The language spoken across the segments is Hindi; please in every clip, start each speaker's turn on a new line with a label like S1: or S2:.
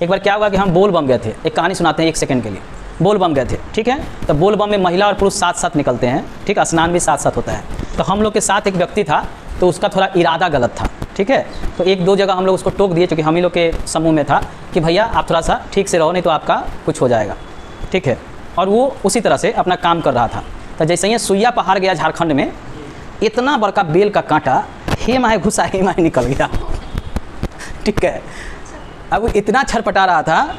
S1: एक बार क्या हुआ कि हम बोल बम गए थे, एक कहानी सुनाते हैं 1 सेकंड के लिए। बोल बम गए थे, ठीक है। तो बोल बम में महिला और पुरुष साथ साथ निकलते हैं, ठीक है, स्नान भी साथ साथ होता है। तो हम लोग के साथ एक व्यक्ति था, तो उसका थोड़ा इरादा गलत था, ठीक है। तो 1-2 जगह हम लोग उसको टोक दिए, क्योंकि हम ही लोग के समूह में था कि भैया आप थोड़ा सा ठीक से रहो, नहीं तो आपका कुछ हो जाएगा, ठीक है। और वो उसी तरह से अपना काम कर रहा था। तो जैसे ही सुइया पहाड़ गया झारखंड में, इतना बड़का बेल का कांटा हे माहे घुसा हे माहे निकल गया, ठीक है। अब वो इतना छरपटा रहा था,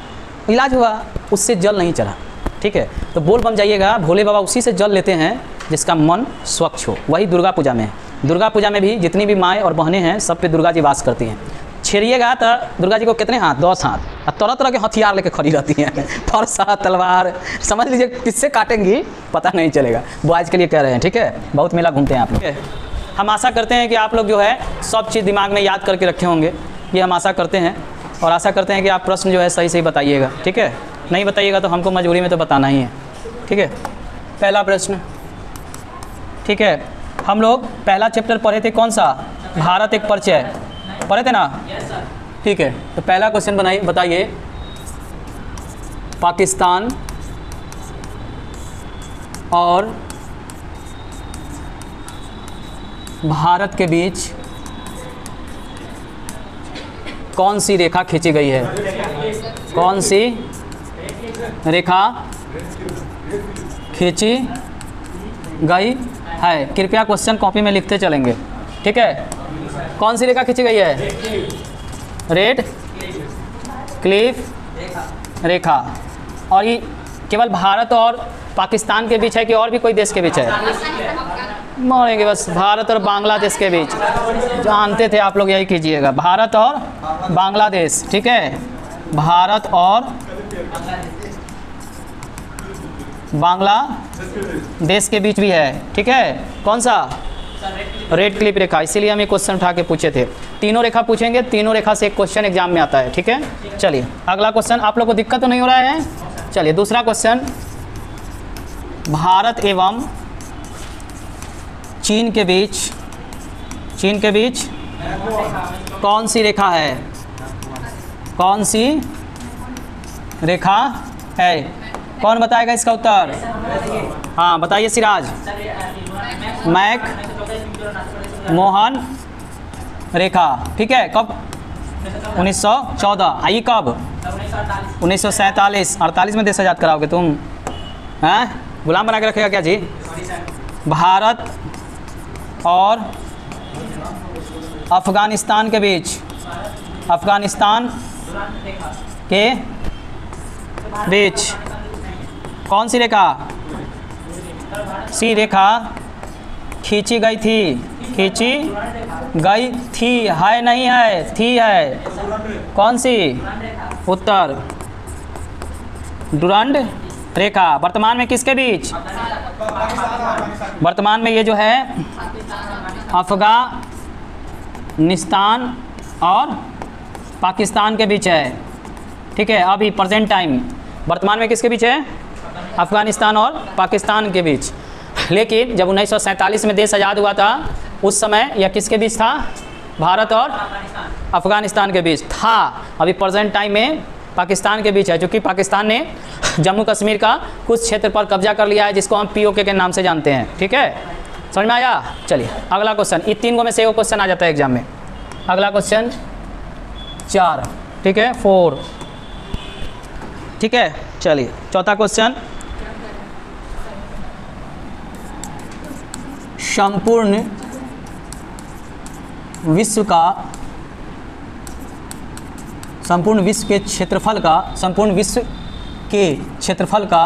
S1: इलाज हुआ, उससे जल नहीं चढ़ा, ठीक है। तो बोल बम जाइएगा, भोले बाबा उसी से जल लेते हैं जिसका मन स्वच्छ हो। वही दुर्गा पूजा में है। दुर्गा पूजा में भी जितनी भी माएँ और बहनें हैं, सब पे दुर्गा जी वास करती हैं। छेड़िएगा तो दुर्गा जी को कितने हाथ? 10 हाथ, और तरह तरह के हथियार लेके खड़ी रहती हैं, फरसा, तलवार, समझ लीजिए किससे काटेंगी पता नहीं चलेगा। बॉयज़ के लिए कह रहे हैं, ठीक है। बहुत मेला घूमते हैं आप लोग। हम आशा करते हैं कि आप लोग जो है सब चीज़ दिमाग में याद करके रखे होंगे, ये हम आशा करते हैं। और आशा करते हैं कि आप प्रश्न जो है सही सही बताइएगा, ठीक है। नहीं बताइएगा तो हमको मजबूरी में तो बताना ही है, ठीक है। पहला प्रश्न, ठीक है। हम लोग पहला चैप्टर पढ़े थे, कौन सा? भारत एक परिचय पढ़े थे ना? ठीक है। तो पहला क्वेश्चन बताइए, पाकिस्तान और भारत के बीच कौन सी रेखा खींची गई है? कौन सी रेखा खींची गई है? कृपया क्वेश्चन कॉपी में लिखते चलेंगे, ठीक है। कौन सी रेखा खींची गई है? रेड क्लिफ रेखा। और ये केवल भारत और पाकिस्तान के बीच है कि और भी कोई देश के बीच है? मारेंगे बस, भारत और बांग्लादेश के बीच। जानते थे आप लोग, यही कीजिएगा, भारत और बांग्लादेश, ठीक है। भारत और बांग्लादेश के बीच भी है, ठीक है। कौन सा? रेड क्लिप रेखा। इसीलिए हम ये क्वेश्चन उठा के पूछे थे। तीनों रेखा पूछेंगे, तीनों रेखा से एक क्वेश्चन एग्जाम में आता है, ठीक है। चलिए अगला क्वेश्चन। आप लोग को दिक्कत तो नहीं हो रहा है? चलिए दूसरा क्वेश्चन, भारत एवं चीन के बीच कौन सी रेखा है? कौन सी रेखा है? कौन बताएगा इसका उत्तर? हाँ बताइए सिराज। मैक मोहन रेखा, ठीक है। कब? 1914। आई कब? 1947। 48 में देश आज़ाद कराओगे तुम? हैं, गुलाम बना के रखेगा क्या जी? भारत और अफ़गानिस्तान के बीच, अफ़गानिस्तान के बीच कौन सी रेखा? सी रेखा खींची गई थी। खींची गई थी, है नहीं है? थी है। कौन सी? उत्तर डुरंड रेखा। वर्तमान में किसके बीच? वर्तमान में ये जो है अफ़गानिस्तान और पाकिस्तान के बीच है, ठीक है। अभी प्रेजेंट टाइम वर्तमान में किसके बीच है? अफ़गानिस्तान और पाकिस्तान के बीच। लेकिन जब 1947 में देश आज़ाद हुआ था, उस समय यह किसके बीच था? भारत और अफ़गानिस्तान के बीच था। अभी प्रेजेंट टाइम में पाकिस्तान के बीच है, क्योंकि पाकिस्तान ने जम्मू कश्मीर का कुछ क्षेत्र पर कब्जा कर लिया है, जिसको हम POK के नाम से जानते हैं, ठीक है। समझ में आया? चलिए अगला क्वेश्चन। ये 3 गो में से एक क्वेश्चन आ जाता है एग्जाम में। अगला क्वेश्चन 4, ठीक है, 4, ठीक है। चलिए चौथा क्वेश्चन, संपूर्ण विश्व के क्षेत्रफल का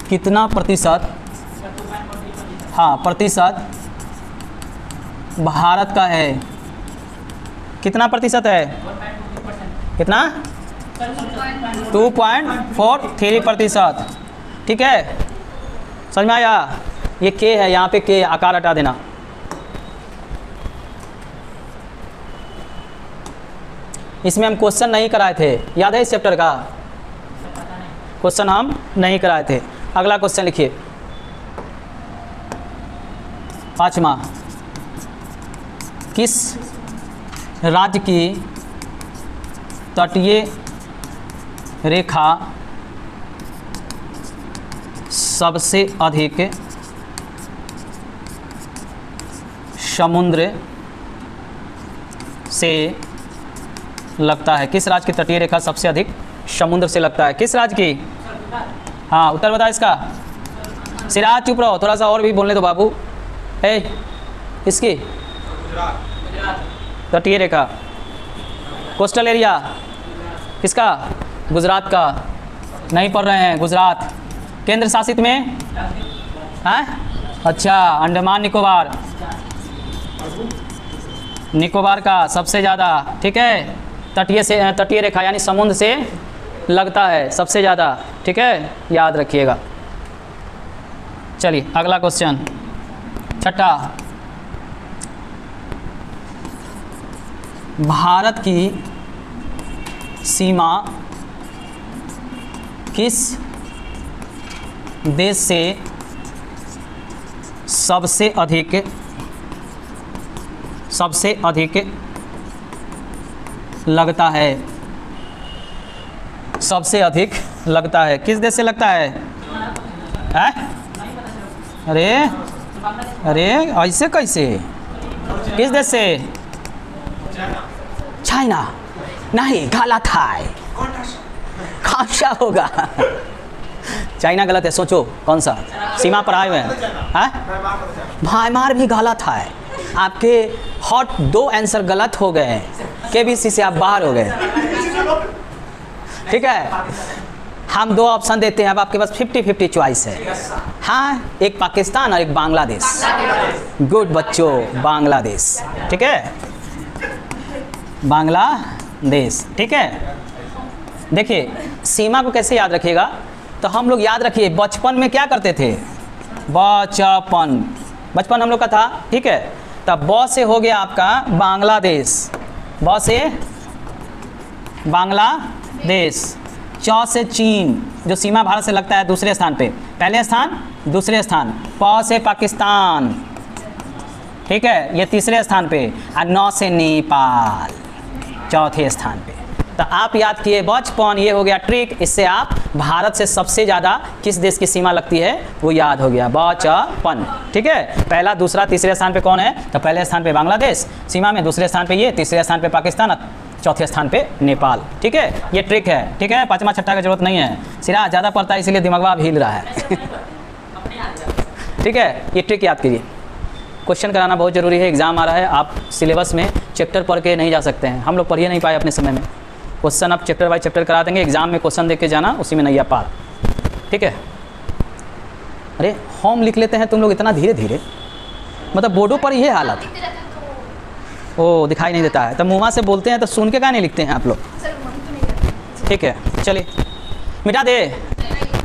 S1: कितना प्रतिशत, हाँ प्रतिशत भारत का है? कितना प्रतिशत है? कितना? 2.43%, ठीक है। समझ में आया? ये के है, यहाँ पे के आकार हटा देना। इसमें हम क्वेश्चन नहीं कराए थे, याद है? इस चैप्टर का क्वेश्चन हम नहीं कराए थे। अगला क्वेश्चन लिखिए, 5वां, किस राज्य की तटीय रेखा सबसे अधिक समुद्र से लगता है। किस राज्य की तटीय रेखा सबसे अधिक समुद्र से लगता है? किस राज्य की? हाँ, उत्तर बता इसका। सिराज चुप रहो, थोड़ा सा और भी बोलने दो बाबू। इसकी तटीय रेखा, कोस्टल एरिया किसका? गुजरात का। नहीं पढ़ रहे हैं? गुजरात। केंद्र शासित में है? अच्छा, अंडमान निकोबार। निकोबार का सबसे ज़्यादा, ठीक है, तटीय रेखा यानी समुद्र से लगता है सबसे ज़्यादा, ठीक है, याद रखिएगा। चलिए अगला क्वेश्चन, छठा। भारत की सीमा किस देश से सबसे अधिक लगता है? सबसे अधिक लगता है किस देश से लगता है? अरे ऐसे कैसे? किस देश से? चाइना नहीं, गलत है। कौन सा होगा? चाइना गलत है, सोचो कौन सा? सीमा पर आए हुए हैं। म्यांमार भी गलत है। आपके हॉट 2 आंसर गलत हो गए, केबीसी से आप बाहर हो गए, ठीक है। हम 2 ऑप्शन देते हैं, अब आपके पास 50-50 चॉइस है। हाँ, एक पाकिस्तान और एक बांग्लादेश। गुड बच्चों, बांग्लादेश, ठीक है, बांग्लादेश, ठीक है। देखिए सीमा को कैसे याद रखिएगा, तो हम लोग याद रखिए बचपन में क्या करते थे? बचपन हम लोग का था, ठीक है। तब ब से हो गया आपका बांग्लादेश, ब से बांग्लादेश, च से चीन जो सीमा भारत से लगता है दूसरे स्थान पे, पहले स्थान दूसरे स्थान, प से पाकिस्तान, ठीक है, ये तीसरे स्थान पे, और 9 से नेपाल चौथे स्थान पे। तो आप याद किए बचपन, ये हो गया ट्रिक, इससे आप भारत से सबसे ज़्यादा किस देश की सीमा लगती है वो याद हो गया, बचपन, ठीक है। पहला दूसरा तीसरे स्थान पे कौन है? तो पहले स्थान पे बांग्लादेश सीमा में, दूसरे स्थान पे ये, तीसरे स्थान पे पाकिस्तान, चौथे स्थान पे नेपाल, ठीक है। ये ट्रिक है, ठीक है, पाँचवा छठा की जरूरत नहीं है। सिरा ज़्यादा पड़ता है इसीलिए दिमाग अब हिल रहा है ठीक है, ये ट्रिक याद कीजिए। क्वेश्चन कराना बहुत ज़रूरी है, एग्जाम आ रहा है, आप सिलेबस में चैप्टर पढ़ के नहीं जा सकते हैं। हम लोग पढ़िए नहीं पाए अपने समय में, क्वेश्चन आप चैप्टर बाय चैप्टर करा देंगे, एग्जाम में क्वेश्चन देख के जाना, उसी में नैया पार, ठीक है। अरे होम लिख लेते हैं तुम लोग इतना धीरे धीरे, मतलब बोर्डों पर ये हालत ओ दिखाई नहीं देता है, तो मुँह से बोलते हैं तो सुन के क्या नहीं लिखते हैं आप लोग, ठीक है। चलिए मिटा दे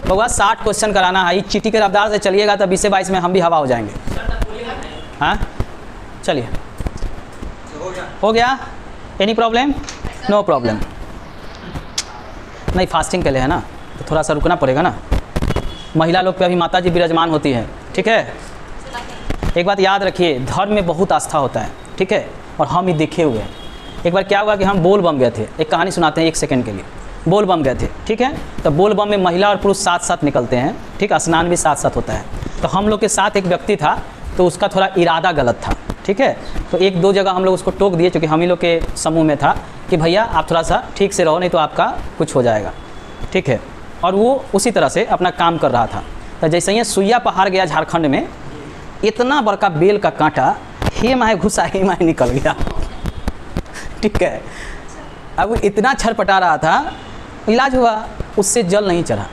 S1: बउआ, 60 क्वेश्चन कराना है, चीटी के रफ्तार से चलिएगा तो 20-22 में हम भी हवा हो जाएंगे। हाँ चलिए, हो गया, एनी प्रॉब्लम? No problem. नहीं फास्टिंग के लिए है ना, तो थोड़ा सा रुकना पड़ेगा ना, महिला लोग पे अभी माता जी विराजमान होती है, ठीक है। एक बात याद रखिए, धर्म में बहुत आस्था होता है, ठीक है, और हम ही देखे हुए हैं। एक बार क्या हुआ कि हम बोल बम गए थे, एक कहानी सुनाते हैं 1 सेकंड के लिए। बोल बम गए थे, ठीक है, तो बोल बम में महिला और पुरुष साथ साथ निकलते हैं, ठीक, स्नान भी साथ साथ होता है। तो हम लोग के साथ एक व्यक्ति था, तो उसका थोड़ा इरादा गलत था, ठीक है। तो 1-2 जगह हम लोग उसको टोक दिए, क्योंकि हम ही लोग के समूह में था कि भैया आप थोड़ा सा ठीक से रहो, नहीं तो आपका कुछ हो जाएगा, ठीक है। और वो उसी तरह से अपना काम कर रहा था। तो जैसे ही सुइया पहाड़ गया झारखंड में, इतना बड़का बेल का कांटा हे माहे घुसा हे माहे निकल गया, ठीक है। अब वो इतना छरपटा रहा था, इलाज हुआ, उससे जल नहीं चढ़ा,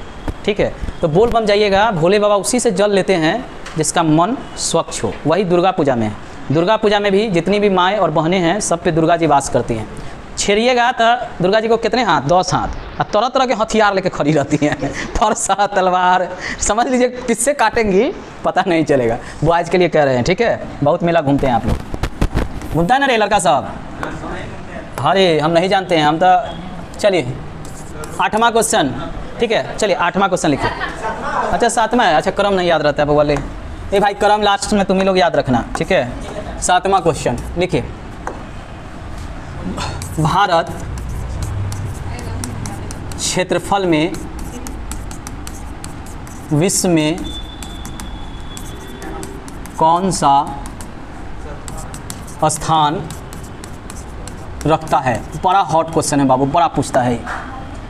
S1: ठीक है। तो बोल बम जाइएगा, भोले बाबा उसी से जल लेते हैं जिसका मन स्वच्छ हो। वही दुर्गा पूजा में है, दुर्गा पूजा में भी जितनी भी माएँ और बहनें हैं सब पे दुर्गा जी वास करती हैं। छेड़िएगा तो दुर्गा जी को कितने हाथ? 10 हाथ, और तरह तरह के हथियार लेके खड़ी रहती हैं, फरसा, तलवार, समझ लीजिए किससे काटेंगी पता नहीं चलेगा। बॉयज़ के लिए कह रहे हैं, ठीक है, बहुत मेला घूमते हैं आप लोग, घूमता है ना रे लड़का साहब? अरे हम नहीं जानते हैं हम तो। चलिए 8वां क्वेश्चन, ठीक है, चलिए 8वां क्वेश्चन लिखिए। अच्छा 7वां है, अच्छा क्रम नहीं याद रहता है बवाले, ये भाई क्रम लास्ट में तुम ही लोग याद रखना, ठीक है। 7वां क्वेश्चन लिखिए, भारत क्षेत्रफल में विश्व में कौन सा स्थान रखता है? बड़ा हॉट क्वेश्चन है बाबू, बड़ा पूछता है।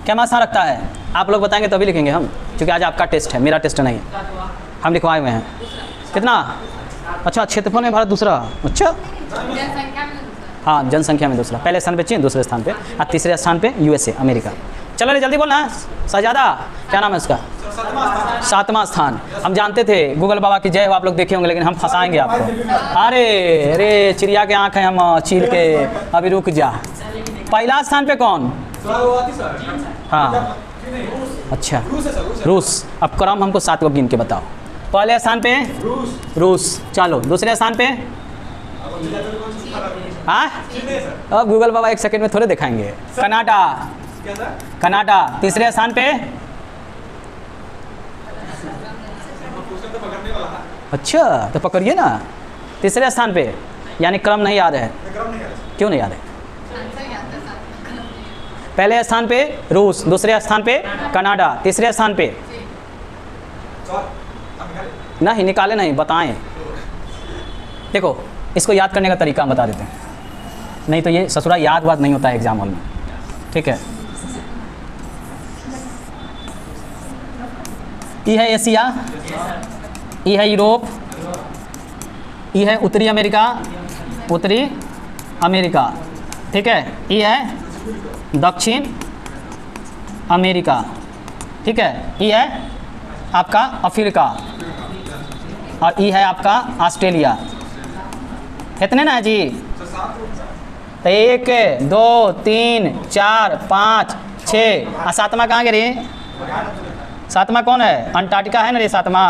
S1: क्या मासा रखता है? आप लोग बताएंगे तभी लिखेंगे हम, क्योंकि आज आपका टेस्ट है, मेरा टेस्ट नहीं है। हम लिखवाए हुए हैं। कितना? अच्छा, क्षेत्रफल में भारत दूसरा। अच्छा, हाँ, जनसंख्या में दूसरा। पहले स्थान पे चीन, दूसरे स्थान पे, और तीसरे स्थान पे USA अमेरिका। चलो रे जल्दी बोलना। शहजादा, क्या नाम है उसका? 7वां स्थान। हम जानते थे, गूगल बाबा की जय हो, आप लोग देखे होंगे, लेकिन हम फंसाएंगे आपको। अरे चिड़िया के आँख है, हम चील के, अभी रुक जा। पहला स्थान पे कौन? हाँ, अच्छा, रूस। अब क्रम हमको 7 को गिन के बताओ। पहले स्थान पे रूस। चलो दूसरे स्थान पे? हाँ, अब गूगल बाबा 1 सेकंड में थोड़े दिखाएंगे। कनाडा। तीसरे स्थान पे? अच्छा, तो पकड़िए ना। तीसरे स्थान पे, यानी क्रम नहीं याद है। क्यों नहीं याद है? पहले स्थान पे रूस, दूसरे स्थान पे कनाडा, तीसरे स्थान पे? नहीं, निकाले नहीं, बताएं। देखो, इसको याद करने का तरीका हम बता देते हैं, नहीं तो ये ससुरा याद वाद नहीं होता है एग्जाम हॉल में। ठीक है, ई है एशिया, ई है यूरोप, ई है उत्तरी अमेरिका। ठीक है, ई है दक्षिण अमेरिका। ठीक है, ई है आपका अफ्रीका, और ई है आपका ऑस्ट्रेलिया। कितने ना है जी? तो 1 2 3 4 5 6, और 7वां कहाँ गिरी? 7वां कौन है? अंटार्कटिका है ना रे 7वां?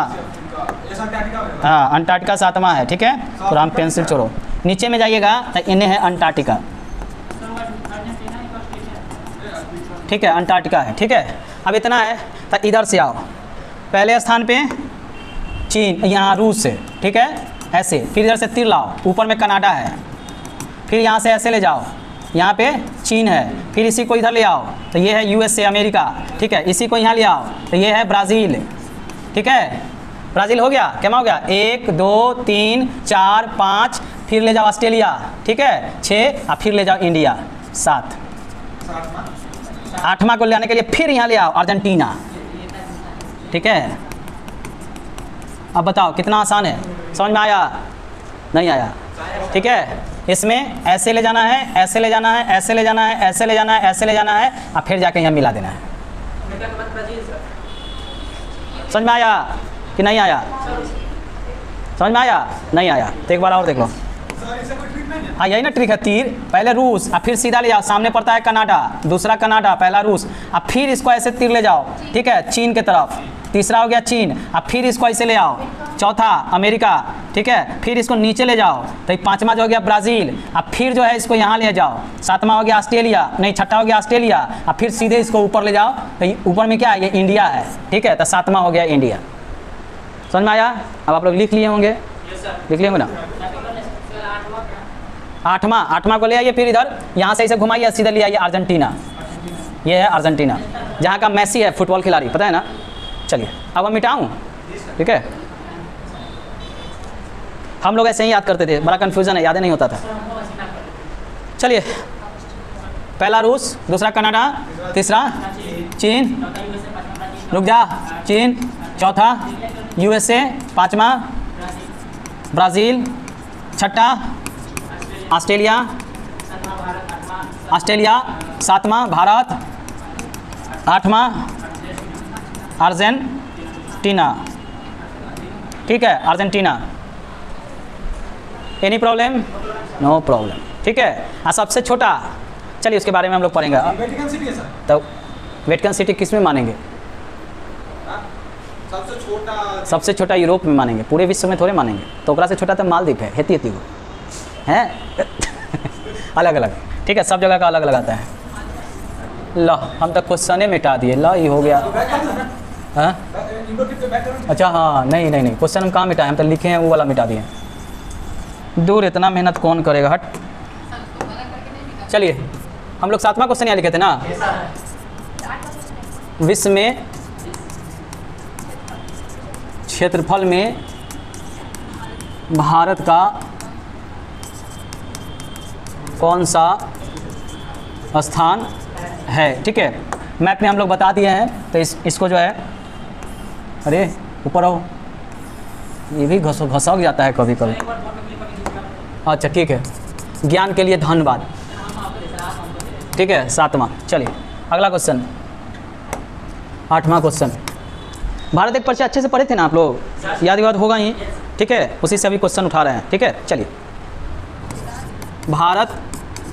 S1: हाँ, अंटार्कटिका 7वां है। ठीक है, तो हम पेंसिल छोड़ो, नीचे में जाइएगा तो इन्हें है अंटार्कटिका। ठीक है, अंटार्कटिका है। ठीक है, अब इतना है, तो इधर से आओ। पहले स्थान पे चीन, यहाँ रूस है। ठीक है, ऐसे, फिर इधर से तीर लाओ, ऊपर में कनाडा है, फिर यहाँ से ऐसे ले जाओ, यहाँ पे चीन है, फिर इसी को इधर ले आओ तो ये है USA अमेरिका। ठीक है, इसी को यहाँ ले आओ तो ये है ब्राज़ील। ठीक है, ब्राज़ील हो गया। क्या हो गया? 1 2 3 4 5, फिर ले जाओ ऑस्ट्रेलिया। ठीक है, 6, और फिर ले जाओ इंडिया 7। 8वां को लाने के लिए फिर यहाँ ले आओ अर्जेंटीना। ठीक है, अब बताओ कितना आसान है? समझ में आया? नहीं आया? ठीक है, इसमें ऐसे ले जाना है, ऐसे ले जाना है, ऐसे ले जाना है, ऐसे ले जाना है, ऐसे ले जाना है, और फिर जाके यहाँ मिला देना है। समझ में आया कि नहीं आया? समझ में आया? नहीं आया तो एक बार और देख लो। हाँ, यही ना ट्रिक है। तीर पहले रूस, और फिर सीधा ले जाओ, सामने पड़ता है कनाडा, दूसरा कनाडा, पहला रूस, और फिर इसको ऐसे तीर ले जाओ। ठीक है, चीन के तरफ। तीसरा हो गया चीन, अब फिर इसको ऐसे ले आओ, चौथा अमेरिका। ठीक है, फिर इसको नीचे ले जाओ तो 5वां जो हो गया ब्राज़ील, अब फिर जो है इसको यहाँ ले जाओ। 7वां हो गया ऑस्ट्रेलिया, नहीं 6ठा हो गया ऑस्ट्रेलिया, अब फिर सीधे इसको ऊपर ले जाओ तो ऊपर में क्या है? ये इंडिया है। ठीक है, तो 7वां हो गया इंडिया। समझ में आया? अब आप लोग लिख लिए होंगे, लिख लिए होंगे ना? 8वां को ले आइए, फिर इधर यहाँ से इसे घुमाइए, सीधे ले आइए अर्जेंटीना। ये है अर्जेंटीना, जहाँ का मेसी है, फुटबॉल खिलाड़ी, पता है ना? चलिए, अब हम मिटाऊँ। ठीक है, हम लोग ऐसे ही याद करते थे, बड़ा कन्फ्यूज़न है, याद नहीं होता था। चलिए, पहला रूस, दूसरा कनाडा, तीसरा चीन, रुक जा, चीन, चौथा USA, 5वां ब्राज़ील, 6ठा ऑस्ट्रेलिया, 7वां भारत, 8वां अर्जेंटीना। ठीक है, Argentina. Any problem? No problem. ठीक है, और सबसे छोटा, चलिए उसके बारे में हम लोग पढ़ेंगे।
S2: वेटिकन सिटी है सर।
S1: तो वेटिकन सिटी किस में मानेंगे? सबसे छोटा यूरोप में मानेंगे, पूरे विश्व में थोड़े मानेंगे। तो ओकरा से छोटा तो मालदीप है, हेती को है अलग अलग। ठीक है, सब जगह का अलग अलग आता है। लो, हम तो क्वेश्चन मिटा दिए। लो, ये हो गया। हाँ, अच्छा, हाँ, नहीं, क्वेश्चन हम कहाँ मिटाए? हम तो लिखे हैं, वो वाला मिटा दिए। दूर, इतना मेहनत कौन करेगा, हट। चलिए, हम लोग 7वां क्वेश्चन यहाँ लिखे थे ना? विश्व में क्षेत्रफल में भारत का कौन सा स्थान है। ठीक है, मैप में हम लोग बता दिए हैं, तो इसको जो है, अरे ऊपर आओ, ये भी घसक जाता है कभी कभी। अच्छा ठीक है, ज्ञान के लिए धन्यवाद। ठीक है, 7वां। चलिए अगला क्वेश्चन, 8वां क्वेश्चन। भारत एक परिचय अच्छे से पढ़े थे ना आप लोग, याद होगा ही। ठीक है, उसी से अभी क्वेश्चन उठा रहे हैं। ठीक है, चलिए, भारत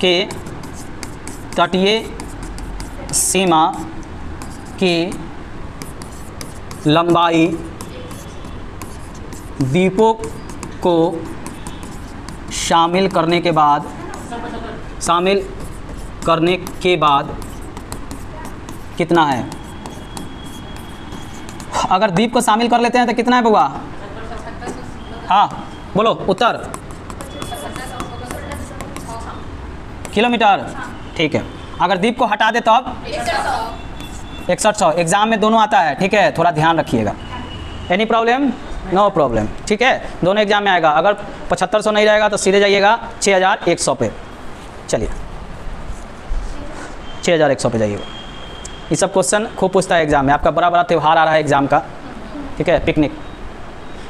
S1: के तटीय सीमा की लंबाई द्वीपों को शामिल करने के बाद कितना है? अगर द्वीप को शामिल कर लेते हैं तो कितना है बउआ? हाँ बोलो उत्तर। किलोमीटर। ठीक है, अगर द्वीप को हटा दे तब 6100। एग्जाम में दोनों आता है। ठीक है, थोड़ा ध्यान रखिएगा। Any problem? No problem. ठीक है, दोनों एग्जाम में आएगा। अगर 7500 नहीं रहेगा तो सीधे जाइएगा 6100 पे। चलिए 6100 पे जाइएगा। ये सब क्वेश्चन खूब पूछता है एग्जाम में। आपका बड़ा बड़ा त्यौहार आ रहा है एग्जाम का। ठीक है, पिकनिक।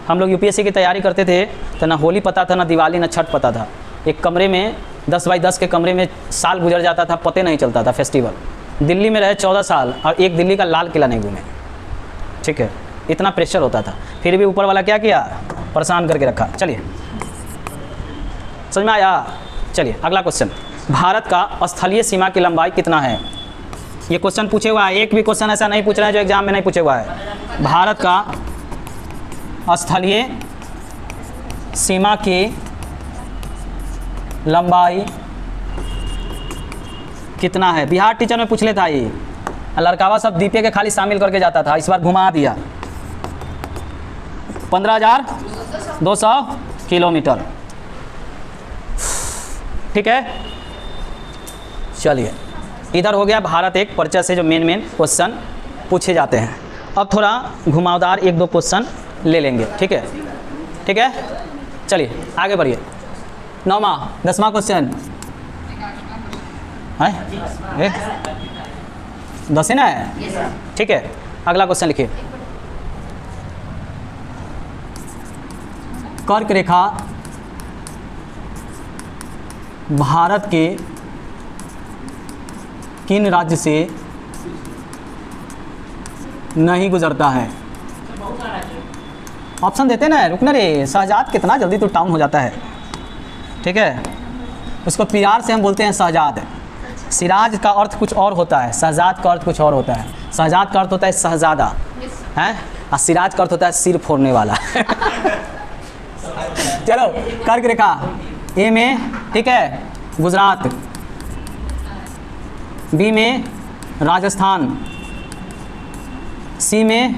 S1: हम लोग यूपीएससी की तैयारी करते थे तो ना होली पता था, ना दिवाली, ना छठ पता था। एक कमरे में 10 बाई 10 के कमरे में साल गुजर जाता था, पते नहीं चलता था फेस्टिवल। दिल्ली में रहे 14 साल और एक दिल्ली का लाल किला नहीं घूमे। ठीक है, इतना प्रेशर होता था, फिर भी ऊपर वाला क्या किया? परेशान करके रखा। चलिए समझ में आया? चलिए अगला क्वेश्चन, भारत का स्थलीय सीमा की लंबाई कितना है? ये क्वेश्चन पूछे हुआ है, एक भी क्वेश्चन ऐसा नहीं पूछ रहा है जो एग्जाम में नहीं पूछे हुआ है। भारत का स्थलीय सीमा की लंबाई कितना है? बिहार टीचर में पूछ लेता ये, लड़कावा सब दीपे के खाली शामिल करके जाता था, इस बार घुमा दिया। 15,200 किलोमीटर। ठीक है, चलिए इधर हो गया भारत एक परिचय से जो मेन क्वेश्चन पूछे जाते हैं। अब थोड़ा घुमावदार 1-2 क्वेश्चन ले लेंगे। ठीक है, ठीक है, चलिए आगे बढ़िए। 9वां 10वां क्वेश्चन है 10 है ना? ठीक है, अगला क्वेश्चन लिखिए। कर्क रेखा भारत के किन राज्य से नहीं गुजरता है? ऑप्शन देते ना, रुकना रे शहजाद, कितना जल्दी तो टाउन हो जाता है। ठीक है, उसको प्यार से हम बोलते हैं शहजाद। सिराज का अर्थ कुछ और होता है, शहजाद का अर्थ कुछ और होता है। शहजाद का अर्थ होता है शहजादा है, और सिराज का अर्थ होता है सिर फोड़ने वाला। चलो, कर्क रेखा ए में, ठीक है, गुजरात, बी में राजस्थान, सी में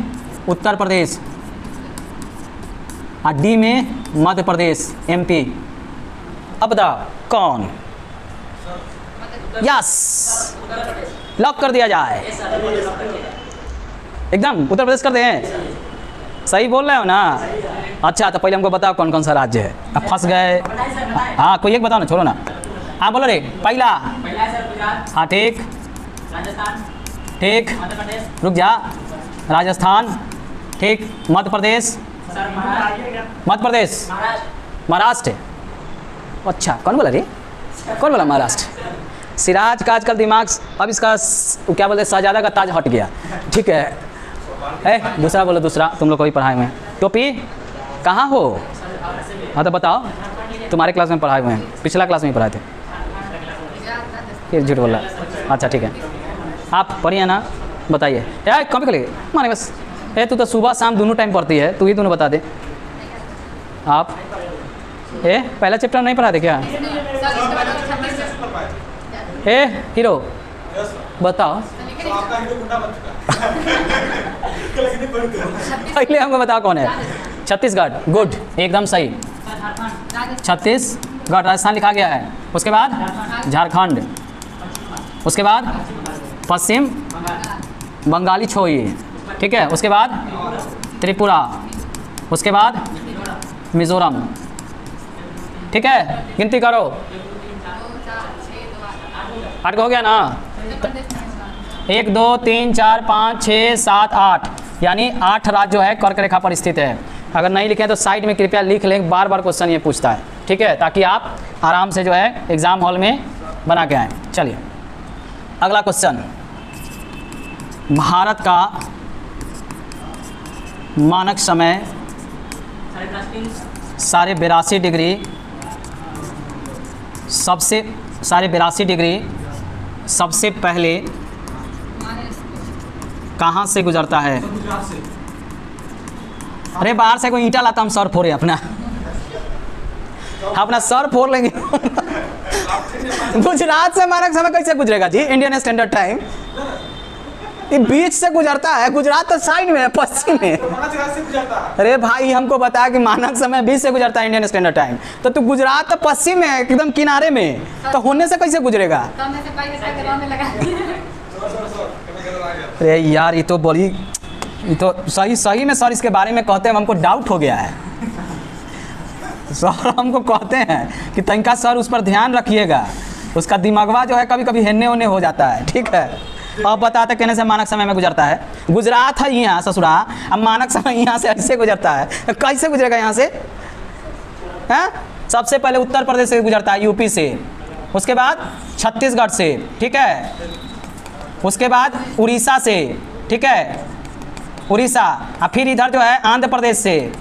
S1: उत्तर प्रदेश और डी में मध्य प्रदेश एमपी। अब बताओ कौन? यस, लॉक कर दिया जाए। एकदम उत्तर प्रदेश कर दें? सही बोल रहे हो ना? अच्छा, तो पहले हमको बताओ कौन कौन सा राज्य है। अब फंस गए। हाँ कोई एक बताओ ना, छोड़ो ना। हाँ बोलो रे। पहला? हाँ ठीक, ठीक, रुक जा। राजस्थान, ठीक, मध्य प्रदेश, मध्य प्रदेश, महाराष्ट्र। अच्छा, कौन बोला रे? कौन बोला महाराष्ट्र? सिराज का आजकल दिमाग, अब इसका क्या बोलते हैं, शहजादा का ताज हट गया। ठीक है, दूसरा बोलो, दूसरा तुम लोग को भी पढ़ाए हुए हैं। टोपी कहाँ हो? हाँ तो बताओ, तुम्हारे क्लास में पढ़ाए हुए हैं, पिछला क्लास में ही पढ़ाए थे। फिर झूठ बोल रहा। अच्छा ठीक है, आप पढ़िए ना, बताइए। यार कॉपी कर लीजिए माने बस। तू तो सुबह शाम दोनों टाइम पढ़ती है, तू ही दोनों बता दे। आप पहला चैप्टर नहीं पढ़ा थे क्या? हीरो बताओ। पहले हमको बताओ कौन है? छत्तीसगढ़, गुड, एकदम सही। छत्तीसगढ़, राजस्थान लिखा गया है। उसके बाद झारखंड, उसके बाद पश्चिम बंगाली छोई, ठीक है। उसके बाद त्रिपुरा, उसके बाद मिजोरम, ठीक है। गिनती करो, 8 हो गया ना। 1 2 3 4 5 6 7 8, यानी 8 राज्य जो है कर्क रेखा पर स्थित है। अगर नहीं लिखे तो साइड में कृपया लिख लें, बार बार क्वेश्चन ये पूछता है, ठीक है, ताकि आप आराम से जो है एग्ज़ाम हॉल में बना के आएँ। चलिए अगला क्वेश्चन, भारत का मानक समय 82.5 डिग्री, सबसे 82.5 डिग्री सबसे पहले कहाँ से गुजरता है? अरे बाहर से कोई ईंटा लाता हम सर फोड़े अपना सर फोड़ लेंगे। गुजरात से मानक समय कैसे गुजरेगा जी? इंडियन स्टैंडर्ड टाइम ये बीच से गुजरता है। गुजरात तो साइड में है, पश्चिम में। अरे भाई हमको बता कि मानक समय बीच से गुजरता है इंडियन स्टैंडर्ड टाइम, तो तू गुजरात तो पश्चिम में है, एकदम किनारे में, तो होने से कैसे गुजरेगा? अरे यार ये तो बड़ी, ये तो सही में सर इसके बारे में कहते हैं, हमको डाउट हो गया है। सर हमको कहते हैं कि तनिका सर उस पर ध्यान रखिएगा, उसका दिमागवा जो है कभी कभी हेन्ने होने हो जाता है, ठीक है। अब बताते कहने से मानक समय में गुजरता है। गुजरात है यहाँ ससुरा, अब मानक समय यहाँ से ऐसे गुजरता है, कैसे गुजरेगा यहाँ से? हैं? सबसे पहले उत्तर प्रदेश से गुजरता है, यूपी से, उसके बाद छत्तीसगढ़ से, ठीक है, उसके बाद उड़ीसा से, ठीक है, उड़ीसा, और फिर इधर जो है आंध्र प्रदेश से।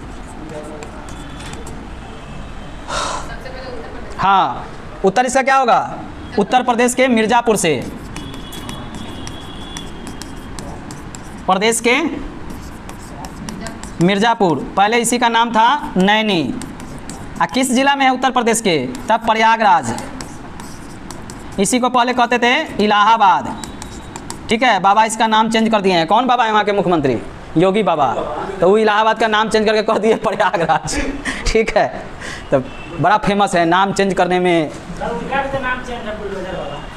S1: हाँ, उत्तर इसका क्या होगा? उत्तर प्रदेश के मिर्ज़ापुर से, प्रदेश के मिर्ज़ापुर, पहले इसी का नाम था नैनी। किस जिला में है उत्तर प्रदेश के? तब प्रयागराज, इसी को पहले कहते थे इलाहाबाद, ठीक है। बाबा इसका नाम चेंज कर दिए हैं। कौन बाबा है वहाँ के? मुख्यमंत्री योगी बाबा, तो वो इलाहाबाद का नाम चेंज करके कर दिए प्रयागराज, ठीक है। तो बड़ा फेमस है नाम चेंज करने में।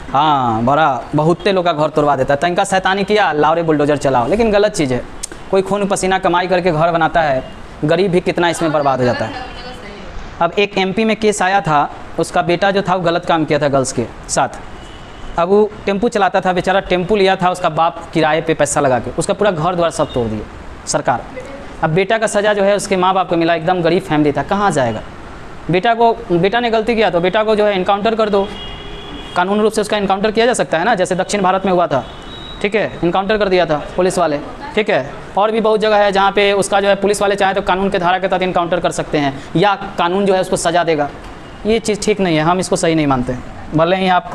S1: हाँ, बड़ा बहुते लोग का घर तोड़वा देता है। तनका शैतानी किया, लाओरे बुलडोजर चलाओ, लेकिन गलत चीज़ है। कोई खून पसीना कमाई करके घर बनाता है, गरीब भी कितना इसमें बर्बाद हो जाता है। अब एक एमपी में केस आया था, उसका बेटा जो था वो गलत काम किया था गर्ल्स के साथ। अब वो टेम्पू चलाता था बेचारा, टेम्पू लिया था उसका बाप किराए पे पैसा लगा के, उसका पूरा घर द्वार सब तोड़ दिए सरकार। अब बेटा का सज़ा जो है उसके माँ बाप को मिला, एकदम गरीब फैमिली था, कहाँ जाएगा? बेटा ने गलती किया तो बेटा को जो है इनकाउंटर कर दो, कानून रूप से उसका इनकाउंटर किया जा सकता है ना, जैसे दक्षिण भारत में हुआ था, ठीक है, इनकाउंटर कर दिया था पुलिस वाले, ठीक है। और भी बहुत जगह है जहाँ पे उसका जो है पुलिस वाले चाहे तो कानून के धारा के तहत इनकाउंटर कर सकते हैं, या कानून जो है उसको सज़ा देगा। ये चीज़ ठीक नहीं है, हम इसको सही नहीं मानते। भले ही आप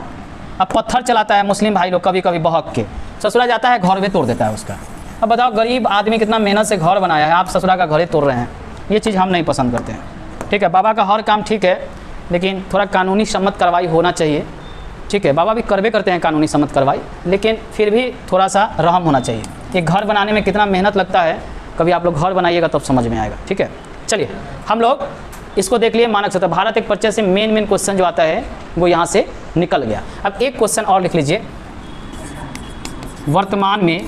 S1: अब पत्थर चलाता है मुस्लिम भाई लोग कभी कभी बहक के, ससुरा जाता है घर में तोड़ देता है उसका। अब बताओ गरीब आदमी कितना मेहनत से घर बनाया है, आप ससुरा का घर ही तोड़ रहे हैं। ये चीज़ हम नहीं पसंद करते हैं, ठीक है। बाबा का हर काम ठीक है, लेकिन थोड़ा कानूनी सम्मत कार्रवाई होना चाहिए, ठीक है। बाबा भी करवे करते हैं कानूनी सम्मत कार्रवाई, लेकिन फिर भी थोड़ा सा रहम होना चाहिए। एक घर बनाने में कितना मेहनत लगता है, कभी आप लोग घर बनाइएगा तब समझ में आएगा, ठीक है। चलिए हम लोग इसको देख लिए मानक सतह भारत एक परिचय से मेन क्वेश्चन जो आता है वो यहाँ से निकल गया। अब एक क्वेश्चन और लिख लीजिए, वर्तमान में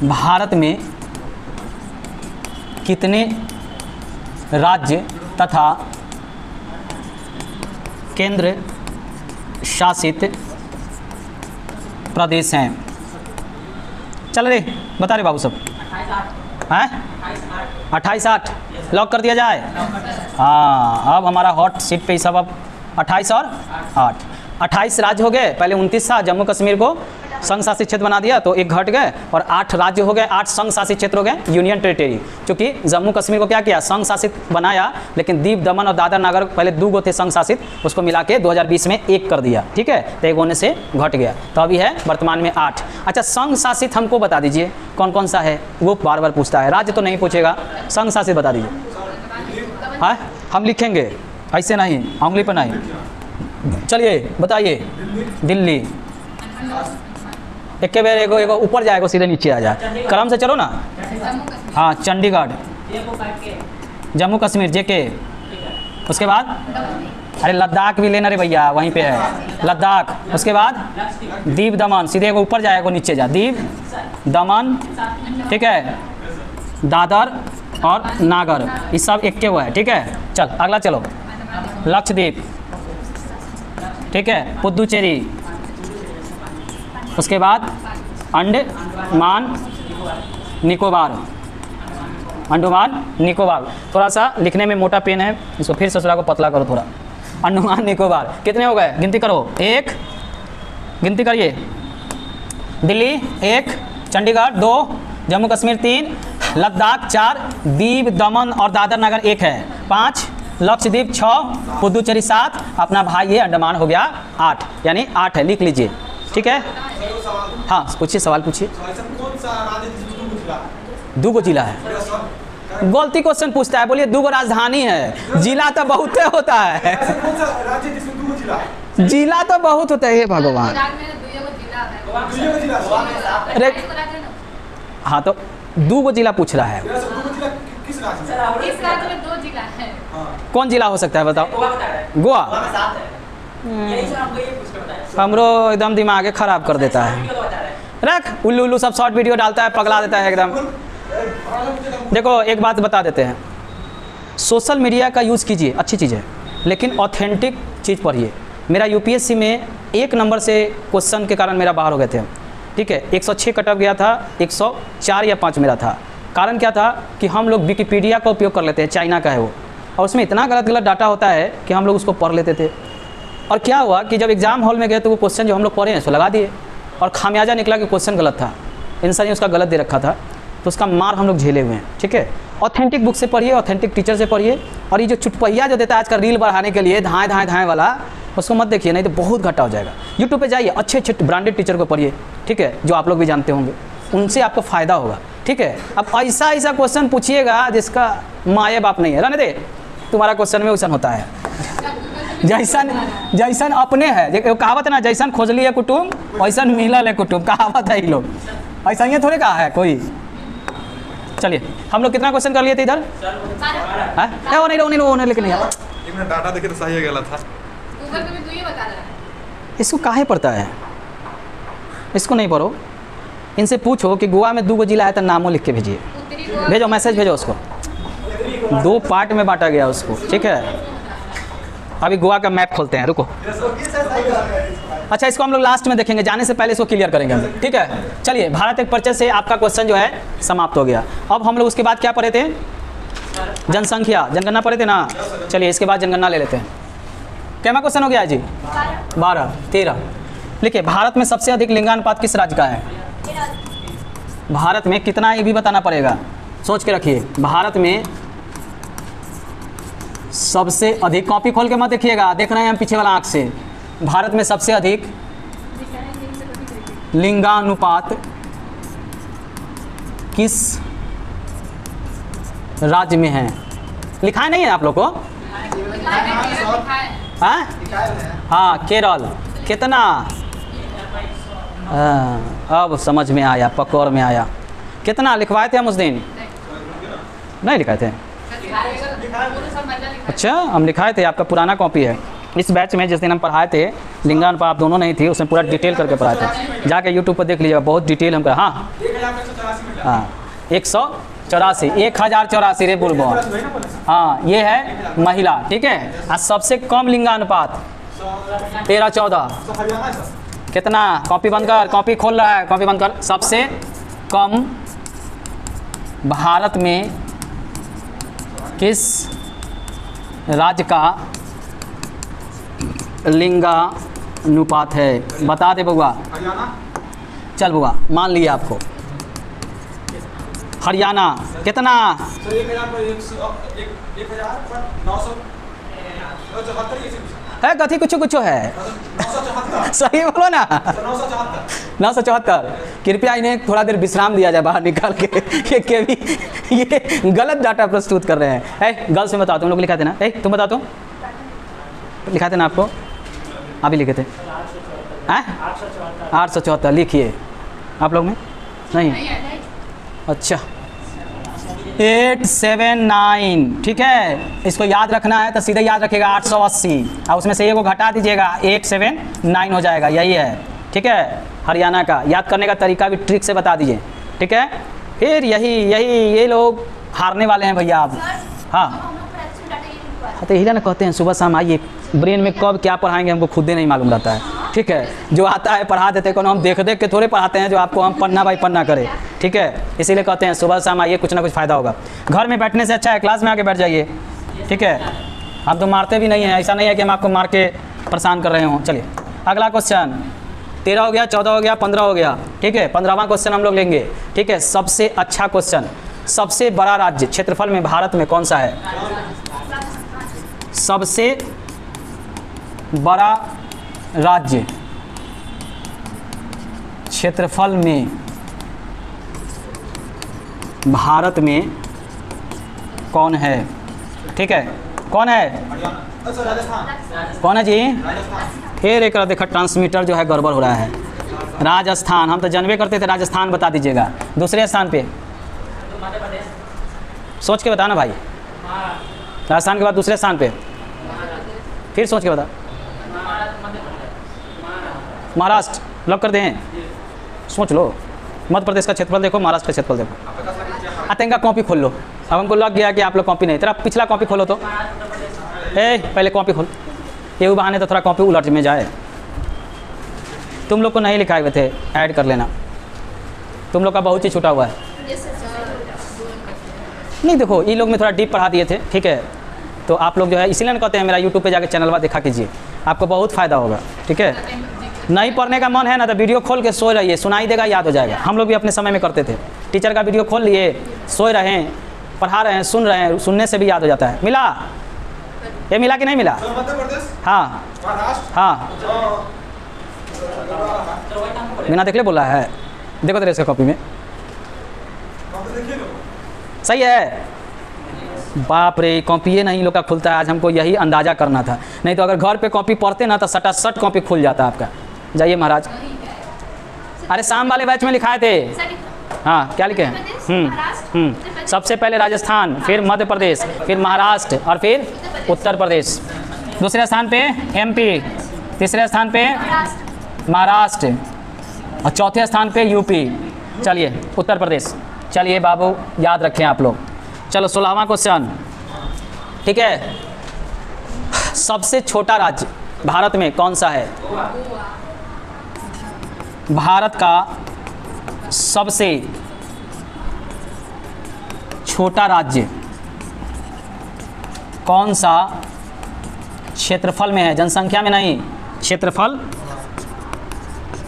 S1: भारत में कितने राज्य तथा केंद्र शासित प्रदेश हैं? चल रे बता रहे बाबू सब हैं? 28-8 लॉक कर दिया जाए। हाँ, अब हमारा हॉट सीट पे ही सब अब 28 और 8, 28 राज्य हो गए। पहले 29 था, जम्मू कश्मीर को संघ शासित क्षेत्र बना दिया तो एक घट गए, और 8 राज्य हो गए, 8 संघ शासित क्षेत्र हो गए, यूनियन टेरिटरी। क्योंकि जम्मू कश्मीर को क्या किया, संघ शासित बनाया, लेकिन दीव दमन और दादर नगर पहले 2 थे संघ शासित, उसको मिला के 2020 में 1 कर दिया, ठीक है। तो 1 होने से घट गया, तो अभी है वर्तमान में 8। अच्छा, संघ शासित हमको बता दीजिए कौन कौन सा है, वो बार बार पूछता है, राज्य तो नहीं पूछेगा, संघ शासित बता दीजिए। हाँ, हम लिखेंगे ऐसे नहीं, उंगली पर नहीं। चलिए बताइए। दिल्ली, एक के बेर एगो ऊपर जाएगा सीधे नीचे आ जाए, क्रम से चलो ना। हाँ, चंडीगढ़, जम्मू कश्मीर जेके, उसके बाद अरे लद्दाख भी लेना रे भैया, वहीं पे है लद्दाख। उसके बाद दीव दमन, सीधे को ऊपर जाएगा नीचे जा, दीव दमन, ठीक है, दादर और नागर, ये सब एक के वो है, ठीक है। चल अगला चलो, लक्षद्वीप, ठीक है, पुदुचेरी, उसके बाद अंडमान निकोबार, अंडमान निकोबार। थोड़ा सा लिखने में मोटा पेन है, इसको फिर ससुरा को पतला करो थोड़ा। अंडमान निकोबार कितने हो गए, गिनती करो, एक, गिनती करिए, दिल्ली 1, चंडीगढ़ 2, जम्मू कश्मीर 3, लद्दाख 4, दीव दमन और दादर नगर 1 है, 5, लक्षद्वीप 6, पुदुचेरी 7, अपना भाई ये अंडमान हो गया 8, यानी 8 है, लिख लीजिए, ठीक है। हाँ पूछिए, सवाल पूछिए। दूगो जिला है, गलती क्वेश्चन पूछता है, बोलिए दूगो राजधानी है, जिला तो बहुत होता है, जिला तो बहुत होता है, हे भगवान। अरे हाँ तो दूगो जिला पूछ रहा है, कौन जिला हो सकता है बताओ? गोवा। हमरो एकदम दिमाग खराब कर देता है, रख उल्लू उल्लू सब शॉर्ट वीडियो डालता है, पगला देता है एकदम। देखो एक बात बता देते हैं, सोशल मीडिया का यूज़ कीजिए, अच्छी चीज़ है, लेकिन ऑथेंटिक चीज़ पढ़िए। मेरा यूपीएससी में 1 नंबर से क्वेश्चन के कारण मेरा बाहर हो गए थे, ठीक है, 106 कट ऑफ गया था, 104 या 5 मेरा था। कारण क्या था कि हम लोग विकिपीडिया का उपयोग कर लेते हैं, चाइना का है वो, और उसमें इतना गलत गलत डाटा होता है कि हम लोग उसको पढ़ लेते थे। और क्या हुआ कि जब एग्ज़ाम हॉल में गए तो वो क्वेश्चन जो हम लोग पढ़े हैं उसको लगा दिए, और खामियाजा निकला कि क्वेश्चन गलत था, आंसर ही उसका गलत दे रखा था, तो उसका मार हम लोग झेले हुए हैं, ठीक है। ऑथेंटिक बुक से पढ़िए, ऑथेंटिक टीचर से पढ़िए, और ये जो चुटपैया जो देता है आजकल रील बढ़ाने के लिए, धाएँ धाएँ धाएँ वाला, उसको मत देखिए, नहीं तो बहुत घाटा हो जाएगा। यूट्यूब पे जाइए, अच्छे अच्छे ब्रांडेड टीचर को पढ़िए, ठीक है, जो आप लोग भी जानते होंगे, उनसे आपको फ़ायदा होगा, ठीक है। अब ऐसा ऐसा क्वेश्चन पूछिएगा जिसका माए बाप नहीं है, रहने दे, तुम्हारा क्वेश्चन में वैसन होता है, जैसन जैसन अपने है, कहावत है ना, जैसन खोजली है कुटुम वैसन मिलल है कुटुम, कहावत है, ये लोग ऐसा ही थोड़े कहा है कोई। चलिए हम लोग कितना क्वेश्चन कर लिए थे इधर? नहीं लेकिन
S2: डाटा देखे तो सही गलत था,
S3: गूगल पे भी तो ये बता रहा है।
S1: इसको काहे पढ़ता है, इसको नहीं पढ़ो, इनसे पूछो कि गोवा में 2 जिला है तो नामों लिख के भेजिए, भेजो मैसेज भेजो उसको, 2 पार्ट में बांटा गया उसको, ठीक है। अभी गोवा का मैप खोलते हैं, रुको। अच्छा इसको हम लोग लास्ट में देखेंगे, जाने से पहले इसको क्लियर करेंगे हम, ठीक है। चलिए भारत एक परिचय से आपका क्वेश्चन जो है समाप्त हो गया। अब हम लोग उसके बाद क्या पढ़े थे? जनसंख्या, जनगणना पढ़े थे ना। चलिए इसके बाद जनगणना ले लेते हैं। क्या क्वेश्चन हो गया जी? 12, 13। लिखिए, भारत में सबसे अधिक लिंगानुपात किस राज्य का है? भारत में कितना, ये भी बताना पड़ेगा, सोच के रखिए। भारत में सबसे अधिक, कॉपी खोल के मत देखिएगा, देख रहे हैं हम पीछे वाला आंख से। भारत में सबसे अधिक लिंगानुपात किस राज्य में है? लिखा है नहीं है आप लोग को? हाँ केरल। कितना? अब समझ में आया, पकड़ में आया। कितना लिखवाए थे हम उस दिन? नहीं लिखाए थे? अच्छा हम लिखाए थे, आपका पुराना कॉपी है। इस बैच में जिस दिन हम पढ़ाए थे लिंगानुपात, आप दोनों नहीं थी, उसमें पूरा डिटेल करके पढ़ाए थे, जाके यूट्यूब पर देख लीजिएगा, बहुत डिटेल हम। हाँ 184, 1084 रे बुलबो। हाँ ये है महिला, ठीक है। और सबसे कम लिंगानुपात 13-14। कितना? कॉपी बंद कर, कॉपी खोल रहा है, कॉपी बंद कर। सबसे कम भारत में किस राज्य का लिंगानुपात है? बता दे बउआ। चल बउआ मान लिया आपको। हरियाणा। कितना? है कथी कुछ कुछ है, सही बोलो ना। 974। कृपया इन्हें थोड़ा देर विश्राम दिया जाए बाहर निकाल के ये गलत डाटा प्रस्तुत कर रहे हैं। गर्ल्स में बताओ, तुम लोग लिखा थे ना? तुम बताओ, तुम लिखा थे ना आपको? अभी लिखे थे 874। लिखिए आप लोग में नहीं? अच्छा 879, ठीक है। इसको याद रखना है तो सीधे याद रखिएगा 880, और उसमें से ये को घटा दीजिएगा 879 हो जाएगा, यही है, ठीक है। हरियाणा का याद करने का तरीका भी ट्रिक से बता दीजिए, ठीक है। फिर ये लोग हारने वाले हैं भैया आप। हाँ तो यही ना कहते हैं सुबह शाम आइए, ब्रेन में कब क्या पढ़ाएंगे हमको खुद ही नहीं मालूम रहता है, ठीक है। जो आता है पढ़ा देते, कौन हम देख देख के थोड़े पढ़ाते हैं जो आपको हम पन्ना बाई पन्ना करें, ठीक है। इसीलिए कहते हैं सुबह शाम आइए, कुछ ना कुछ फ़ायदा होगा। घर में बैठने से अच्छा है क्लास में आके बैठ जाइए, ठीक है। हम तो मारते भी नहीं हैं, ऐसा नहीं है कि हम आपको मार के परेशान कर रहे हों। चलिए अगला क्वेश्चन, 13 हो गया, 14 हो गया, 15 हो गया, ठीक है। 15वां क्वेश्चन हम लोग लेंगे, ठीक है। सबसे अच्छा क्वेश्चन, सबसे बड़ा राज्य क्षेत्रफल में भारत में कौन सा है? सबसे बड़ा राज्य क्षेत्रफल में भारत में कौन है? ठीक है, कौन है? कौन है जी? फिर एक देखा ट्रांसमीटर जो है गड़बड़ हो रहा है। राजस्थान, हम तो जानबे करते थे, राजस्थान बता दीजिएगा। दूसरे स्थान पे सोच के बताना भाई, राजस्थान के बाद दूसरे स्थान पे, फिर सोच के बता। महाराष्ट्र लॉक कर दें, सोच लो। मध्य प्रदेश का क्षेत्रफल देखो, महाराष्ट्र का क्षेत्रफल देखो। आतंका कॉपी खोल लो। अब हमको लग गया कि आप लोग कॉपी नहीं, तेरा पिछला कॉपी खोलो तो। पहले कॉपी खोल, ये बहाने तो थोड़ा कॉपी उलट में जाए। तुम लोग को नहीं लिखाए हुए थे, ऐड कर लेना। तुम लोग का बहुत ही छूटा हुआ है। नहीं देखो, ये लोग में थोड़ा डीप पढ़ा दिए थे, ठीक है। तो आप लोग जो है इसीलिए कहते हैं मेरा यूट्यूब पे जाकर चैनल देखा कीजिए, आपको बहुत फ़ायदा होगा, ठीक है। नहीं पढ़ने का मन है ना तो वीडियो खोल के सो रहिए, सुनाई देगा, याद हो जाएगा। हम लोग भी अपने समय में करते थे, टीचर का वीडियो खोल लिए, सोए रहे हैं, पढ़ा रहे हैं, सुन रहे हैं, सुनने से भी याद हो जाता है। मिला? ये मिला कि नहीं मिला? हाँ हाँ, बिना देख ले बोला है। देखो तेरे इसका कॉपी में सही है। बाप रे, कॉपी ये नहीं लोग का खुलता है। आज हमको यही अंदाज़ा करना था, नहीं तो अगर घर पे कॉपी पढ़ते ना तो सटासट कॉपी खुल जाता आपका। जाइए महाराज। अरे शाम वाले बैच में लिखाए थे। हाँ क्या लिखे हैं? सबसे पहले राजस्थान, फिर मध्य प्रदेश, फिर महाराष्ट्र और फिर उत्तर प्रदेश। दूसरे स्थान पे एमपी, तीसरे स्थान पे महाराष्ट्र और चौथे स्थान पे यूपी। चलिए उत्तर प्रदेश। चलिए बाबू याद रखें आप लोग। चलो 16वां क्वेश्चन, ठीक है। सबसे छोटा राज्य भारत में कौन सा है? भारत का सबसे छोटा राज्य कौन सा क्षेत्रफल में है? जनसंख्या में नहीं, क्षेत्रफल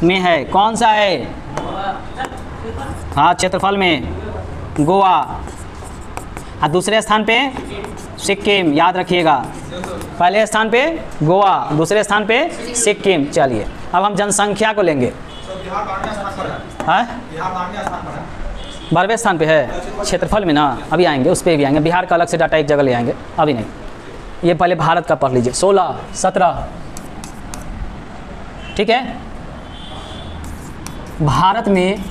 S1: में है। कौन सा है? हाँ क्षेत्रफल में गोवा। और दूसरे स्थान पे सिक्किम, याद रखिएगा। पहले स्थान पे गोवा, दूसरे स्थान पे सिक्किम। चलिए अब हम जनसंख्या को लेंगे। हाँ 12वें स्थान पे है क्षेत्रफल में ना, अभी आएंगे उस पर भी आएंगे। बिहार का अलग से डाटा एक जगह ले आएंगे, अभी नहीं। ये पहले भारत का पढ़ लीजिए। 16, 17, ठीक है। भारत में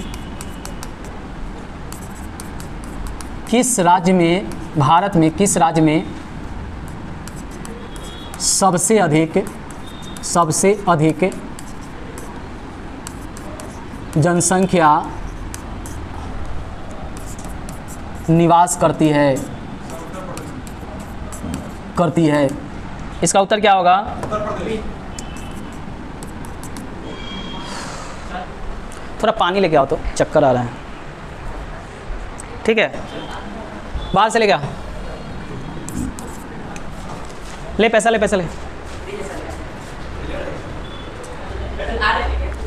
S1: किस राज्य में, भारत में किस राज्य में सबसे अधिक जनसंख्या निवास करती है? इसका उत्तर क्या होगा? थोड़ा पानी लेके आओ तो, चक्कर आ रहा है, ठीक है। बाहर से लेके आओ, ले पैसा ले, पैसा ले।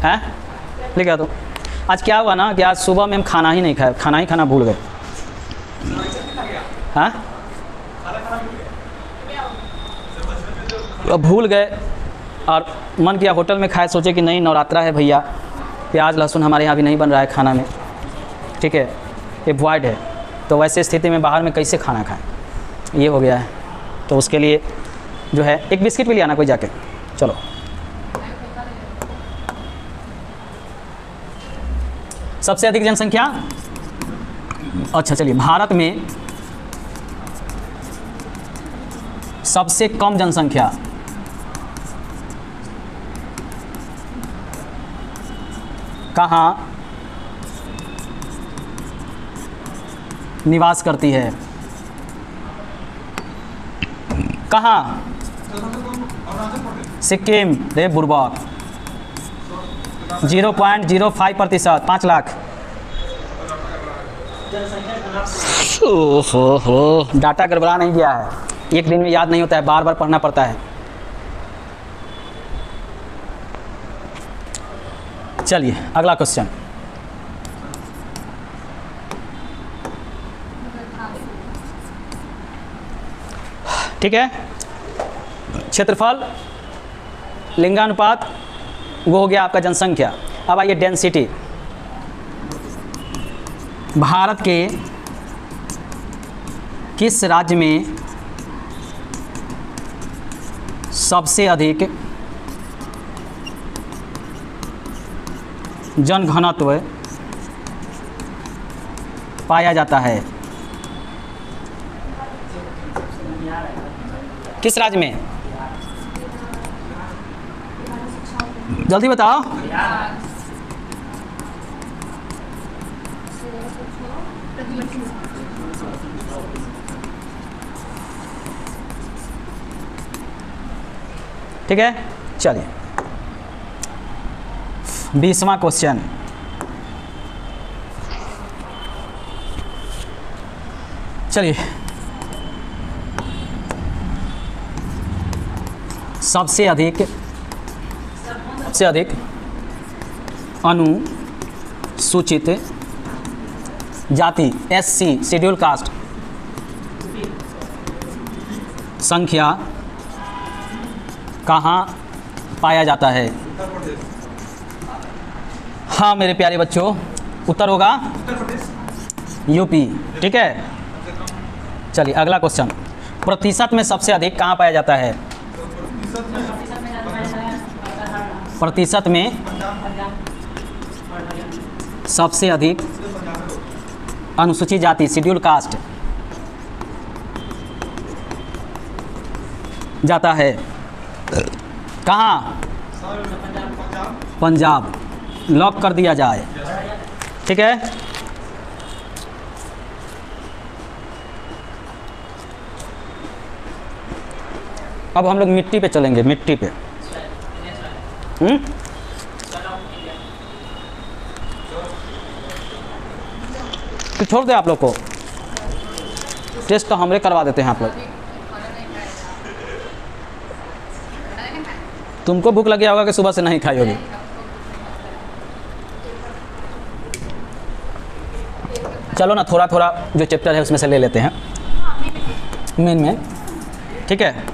S1: हैं लेके आ तो। आज क्या हुआ ना कि आज सुबह में हम खाना ही नहीं खाए, खाना ही खाना भूल गए। हाँ भूल गए और मन किया होटल में खाए, सोचे कि नहीं नवरात्रा है भैया, प्याज लहसुन हमारे यहाँ भी नहीं बन रहा है खाना में, ठीक है, ये वॉइड है। तो वैसे स्थिति में बाहर में कैसे खाना खाएं, ये हो गया है। तो उसके लिए जो है एक बिस्किट भी ले आना कोई जाके। चलो सबसे अधिक जनसंख्या, अच्छा चलिए भारत में सबसे कम जनसंख्या कहाँ निवास करती है? कहाँ? सिक्किम। रे बुर्बक। 0.05%, 5 लाख। ओहो, डाटा गड़बड़ा नहीं गया है, एक दिन में याद नहीं होता है, बार बार पढ़ना पड़ता है। चलिए अगला क्वेश्चन। ठीक है, क्षेत्रफल, लिंगानुपात, वो हो गया आपका जनसंख्या। अब आइए डेंसिटी। भारत के किस राज्य में सबसे अधिक जनघनत्व पाया जाता है? किस राज्य में? जल्दी बताओ। ठीक है, चलिए 20वां क्वेश्चन। चलिए, सबसे अधिक अनुसूचित जाति SC शेड्यूल कास्ट संख्या कहाँ पाया जाता है? हाँ मेरे प्यारे बच्चों, उत्तर होगा यूपी। ठीक है, चलिए अगला क्वेश्चन। प्रतिशत में सबसे अधिक कहाँ पाया जाता है? प्रतिशत में सबसे अधिक अनुसूचित जाति शेड्यूल कास्ट जाता है कहाँ? पंजाब। लॉक कर दिया जाए। ठीक है, अब हम लोग मिट्टी पे चलेंगे, मिट्टी पे। तो छोड़ दे आप लोग को, टेस्ट तो हमरे करवा देते हैं आप लोग। तुमको भूख लग गया होगा कि सुबह से नहीं खाई होगी। चलो ना, थोड़ा थोड़ा जो चैप्टर है उसमें से ले लेते हैं मेन में। ठीक है,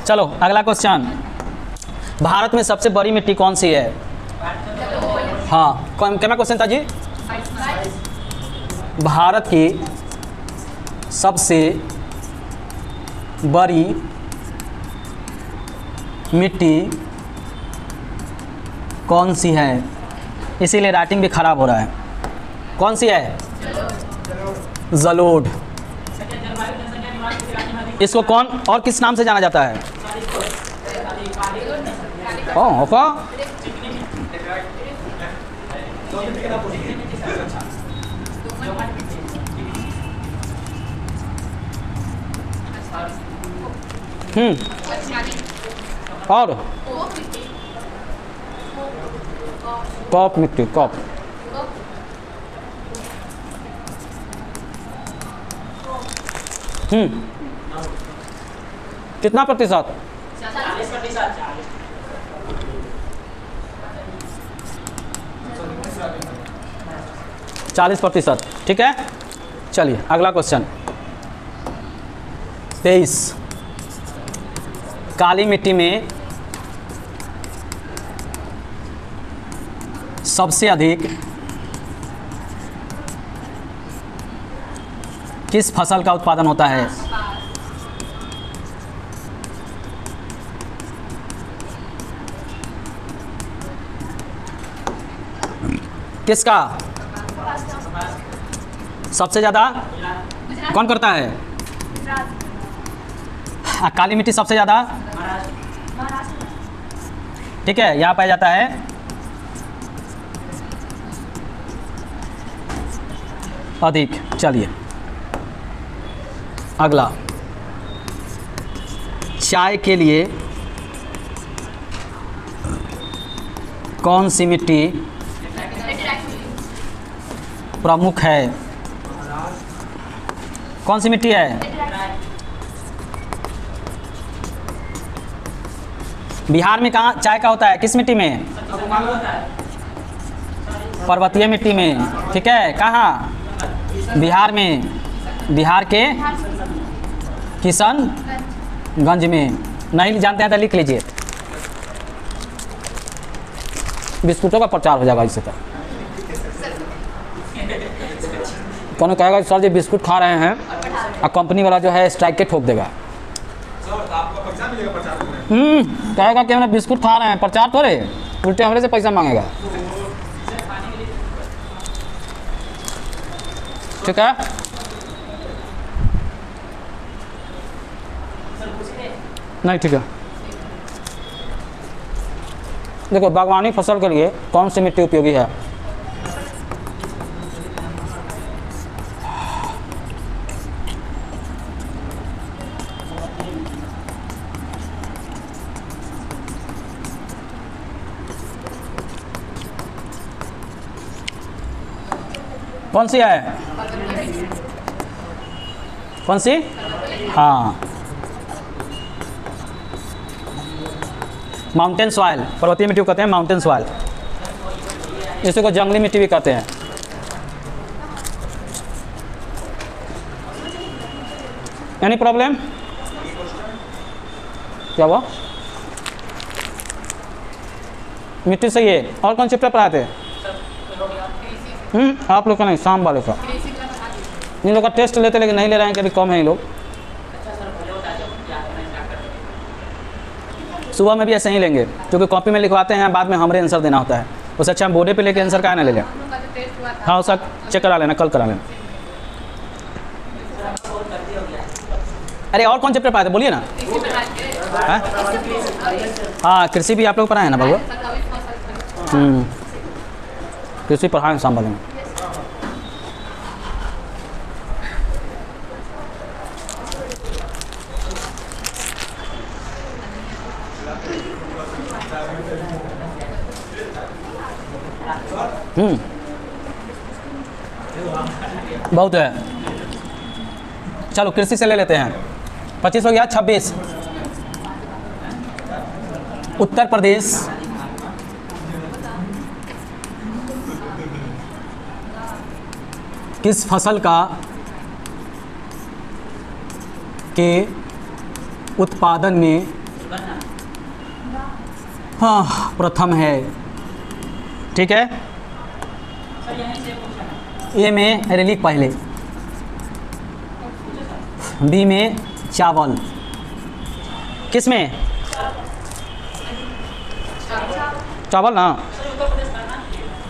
S1: चलो अगला क्वेश्चन। भारत में सबसे बड़ी मिट्टी कौन सी है? हाँ, क्या क्वेश्चन था जी? भारत की सबसे बड़ी मिट्टी कौन सी है? इसीलिए राइटिंग भी खराब हो रहा है। कौन सी है? जलोढ़। इसको कौन और किस नाम से जाना जाता है? ओका। और कॉप मिट्टी, कॉप। कितना प्रतिशत? 40%। ठीक है, चलिए अगला क्वेश्चन। 23। काली मिट्टी में सबसे अधिक किस फसल का उत्पादन होता है? किसका सबसे ज़्यादा कौन करता है? काली मिट्टी सबसे ज़्यादा, ठीक है, यहाँ पाया जाता है अधिक। चलिए अगला, चाय के लिए कौन सी मिट्टी प्रमुख है? कौन सी मिट्टी है? बिहार में कहाँ चाय का होता है? किस मिट्टी में? पर्वतीय मिट्टी में, ठीक है। कहाँ? बिहार में, बिहार के किशनगंज में। नहीं जानते हैं तो लिख लीजिए, बिस्कुटों का प्रचार हो जाएगा इससे। तो कौन कहेगा सर जी बिस्कुट खा रहे हैं और कंपनी वाला जो है स्ट्राइक के ठोक देगा। कहेगा कि हमने बिस्कुट खा रहे हैं, प्रचार तो रे, उल्टे हमरे से पैसा मांगेगा, ठीक है। नहीं, ठीक है। देखो, बागवानी फसल के लिए कौन सी मिट्टी उपयोगी है? कौन सी है? कौन सी? हाँ, माउंटेन सॉइल, पर्वतीय मिट्टी को कहते हैं माउंटेन सॉइल। इसी को जंगली मिट्टी भी कहते हैं। Any problem? क्या हुआ? मिट्टी सही है। और कौन चैप्टर पढ़ाते हैं? आप लोग का नहीं, शाम वाले का। इन लोग का टेस्ट लेते लेकिन नहीं ले रहे हैं, कभी कम है ये लोग। सुबह में भी ऐसे ही लेंगे, क्योंकि कॉपी में लिखवाते हैं, बाद में हमारे आंसर देना होता है। उससे अच्छा हम बोर्डे पे लेके आंसर का ना ले लें। हाँ, उसका चेक करा लेना, कल करा लेना। अरे और कौन चैप्टर पढ़ाते बोलिए ना। हाँ, कृषि भी आप लोग पढ़ाए ना बाबू? कृषि पढ़ाएं शाम वाले में। बहुत है। चलो कृषि से ले लेते हैं। 25 हो गया। 26, उत्तर प्रदेश किस फसल का के उत्पादन में प्रथम है? ठीक है, ए में रेलिक पहले, बी में चावल, किस में? चावल ना।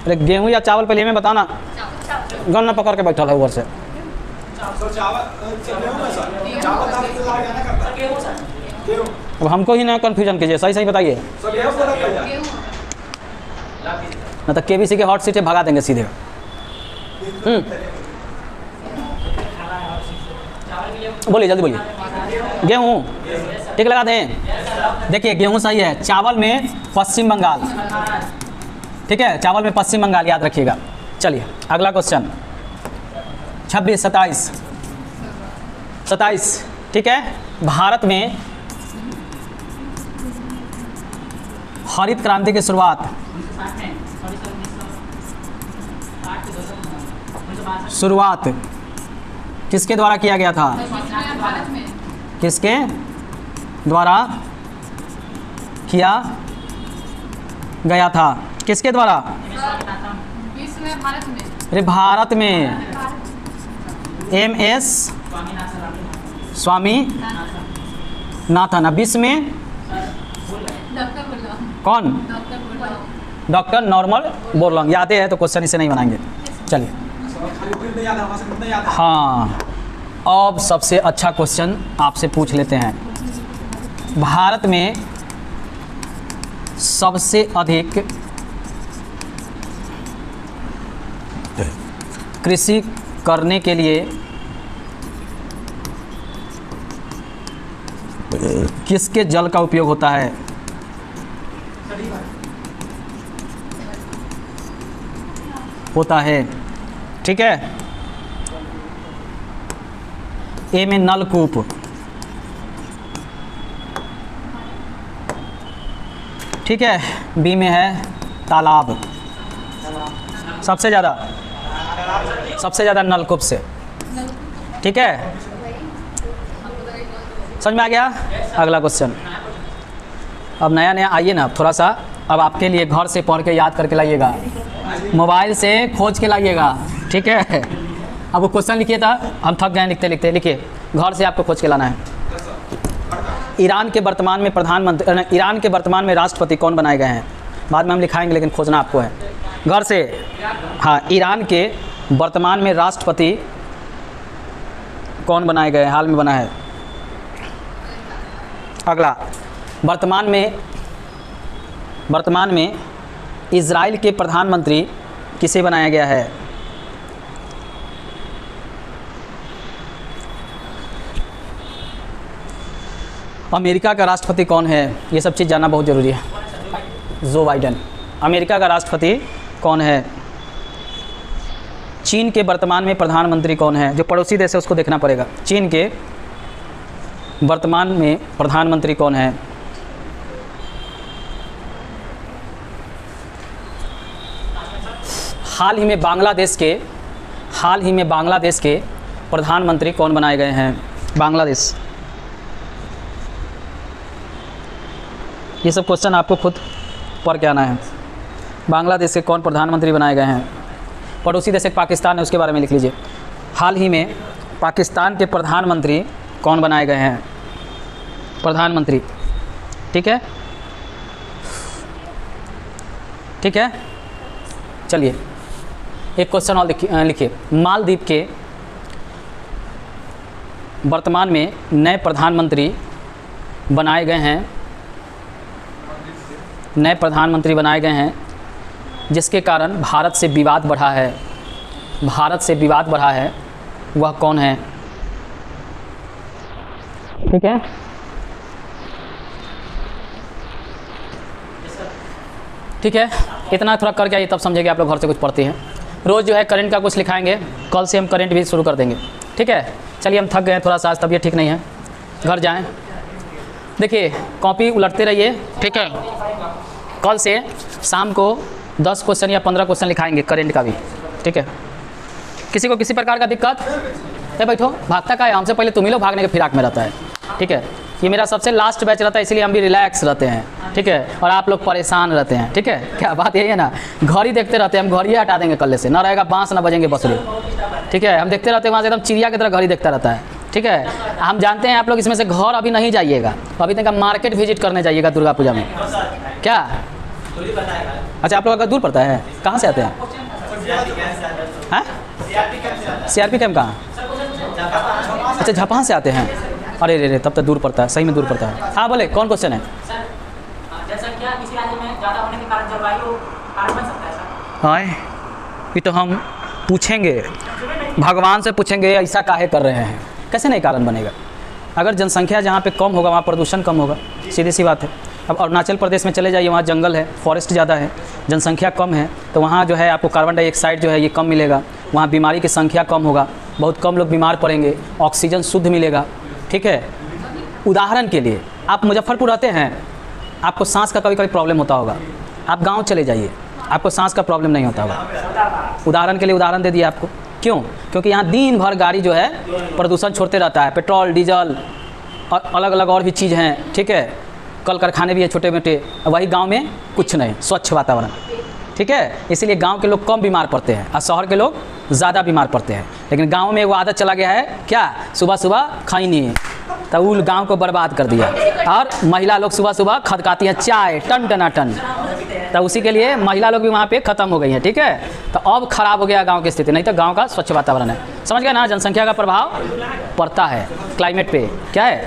S1: अरे गेहूं या चावल पहले में बताना। गन ना पकड़ के बैठा है ऊपर से। अब हमको ही ना कन्फ्यूजन कीजिए, सही सही बताइए, ना तो केबीसी के हॉट सीट भगा देंगे सीधे। बोलिए, जल्दी बोलिए। गेहूं, ठीक लगा दें। देखिए गेहूं सही है। चावल में पश्चिम बंगाल, ठीक है, चावल में पश्चिम बंगाल, याद रखिएगा। चलिए अगला क्वेश्चन। 26, 27, ठीक है। भारत में हरित क्रांति की शुरुआत किसके द्वारा किया गया था? किसके द्वारा किया गया था? किसके द्वारा? अरे भारत में MS स्वामीनाथन। विश्व में कौन? Doctor Norman Borlaug. याद है तो क्वेश्चन इसे नहीं बनाएंगे। चलिए, हाँ, अब सबसे अच्छा क्वेश्चन आपसे पूछ लेते हैं। भारत में सबसे अधिक कृषि करने के लिए किसके जल का उपयोग होता है? होता है, ठीक है। ए में नलकूप, ठीक है। बी में है तालाब। सबसे ज़्यादा नलकूप से, ठीक है। समझ में आ गया? अगला क्वेश्चन। अब नया आइए ना, थोड़ा सा अब आपके लिए घर से पढ़ के याद करके लाइएगा, मोबाइल से खोज के लाइएगा, ठीक है। आपको क्वेश्चन लिखिए था, हम थक गए लिखते लिखते, लिखिए घर से आपको खोज के लाना है। ईरान के वर्तमान में राष्ट्रपति कौन बनाए गए हैं? बाद में हम लिखाएंगे, लेकिन खोजना आपको है घर से। हाँ, ईरान के वर्तमान में राष्ट्रपति कौन बनाए गए हैं? हाल में बना है। अगला, वर्तमान में इजराइल के प्रधानमंत्री किसे बनाया गया है? अमेरिका का राष्ट्रपति कौन है? ये सब चीज़ जानना बहुत ज़रूरी है। Joe Biden. अमेरिका का राष्ट्रपति कौन है? चीन के वर्तमान में प्रधानमंत्री कौन है? जो पड़ोसी देश है उसको देखना पड़ेगा। चीन के वर्तमान में प्रधानमंत्री कौन है? हाल ही में बांग्लादेश के प्रधानमंत्री कौन बनाए गए हैं? बांग्लादेश। ये सब क्वेश्चन आपको खुद पढ़ के आना है। बांग्लादेश के कौन प्रधानमंत्री बनाए गए हैं? पड़ोसी देश एक पाकिस्तान है, उसके बारे में लिख लीजिए। हाल ही में पाकिस्तान के प्रधानमंत्री कौन बनाए गए हैं? प्रधानमंत्री, ठीक है, ठीक है। चलिए एक क्वेश्चन और लिखिए। मालदीव के वर्तमान में नए प्रधानमंत्री बनाए गए हैं, जिसके कारण भारत से विवाद बढ़ा है, वह कौन है? ठीक है, ठीक है। इतना थोड़ा करके आइए, तब समझेंगे आप लोग घर से कुछ पढ़ते हैं। रोज़ जो है करंट का कुछ लिखाएंगे, कल से हम करंट भी शुरू कर देंगे, ठीक है। चलिए, हम थक गए थोड़ा सा, आज तबीयत ठीक नहीं है, घर जाएं। देखिए कॉपी उलटते रहिए, ठीक है। कल से शाम को 10 क्वेश्चन या 15 क्वेश्चन लिखाएंगे करंट का भी, ठीक है। किसी को किसी प्रकार का दिक्कत है? बैठो, भागता का है, हमसे पहले तुम ही लोग भागने के फिराक में रहता है, ठीक है। ये मेरा सबसे लास्ट बैच रहता है, इसलिए हम भी रिलैक्स रहते हैं, ठीक है। और आप लोग परेशान रहते हैं, ठीक है। क्या बात यही है ना, घड़ी देखते रहते हैं, हम घड़ी हटा देंगे कल से, ना रहेगा बांस ना बजेंगे बसुरी, ठीक है। हम देखते रहते हैं वहाँ से, एकदम चिड़िया की तरह घड़ी देखता रहता है, ठीक है। हम जानते हैं आप लोग इसमें से घर अभी नहीं जाइएगा, अभी तक मार्केट विजिट करने जाइएगा दुर्गा पूजा में। क्या? अच्छा, आप लोग का दूर पड़ता है, कहाँ से आते हैं? हाँ, CRP कैम्प कहाँ? अच्छा, झापान से आते हैं। अरे रे, तब तो दूर पड़ता है, सही में दूर पड़ता है। हाँ बोले, कौन क्वेश्चन है?
S4: जनसंख्या किसी राज्य में ज़्यादा होने के कारण जलवायु कारण बन सकता है सर?
S1: हाँ, ये तो हम पूछेंगे, भगवान से पूछेंगे ऐसा काहे कर रहे हैं, कैसे नहीं कारण बनेगा। अगर जनसंख्या जहाँ पे कम होगा वहाँ प्रदूषण कम होगा, सीधी सी बात है। अब अरुणाचल प्रदेश में चले जाइए, वहाँ जंगल है, फॉरेस्ट ज़्यादा है, जनसंख्या कम है, तो वहाँ जो है आपको कार्बन डाइऑक्साइड जो है ये कम मिलेगा, वहाँ बीमारी की संख्या कम होगा, बहुत कम लोग बीमार पड़ेंगे, ऑक्सीजन शुद्ध मिलेगा, ठीक है। उदाहरण के लिए आप मुजफ्फरपुर रहते हैं, आपको सांस का कभी कभी प्रॉब्लम होता होगा, आप गांव चले जाइए, आपको सांस का प्रॉब्लम नहीं होता होगा। उदाहरण के लिए उदाहरण दे दिया आपको, क्यों? क्योंकि यहाँ दिन भर गाड़ी जो है प्रदूषण छोड़ते रहता है, पेट्रोल डीजल और अलग अलग और भी चीज़ हैं, ठीक है। कल कारखाने भी है छोटे मोटे, वही गांव में कुछ नहीं, स्वच्छ वातावरण, ठीक है। इसीलिए गांव के लोग कम बीमार पड़ते हैं और शहर के लोग ज़्यादा बीमार पड़ते हैं। लेकिन गांव में वो आदत चला गया है, क्या? सुबह सुबह खाई नहीं, तो वो गांव को बर्बाद कर दिया। और महिला लोग सुबह सुबह खदकाती हैं चाय टन टना टन, तो उसी के लिए महिला लोग भी वहाँ पे ख़त्म हो गई हैं, ठीक है। तो अब ख़राब हो गया गांव की स्थिति, नहीं तो गांव का स्वच्छ वातावरण है। समझ गया ना, जनसंख्या का प्रभाव पड़ता है क्लाइमेट पे, क्या है?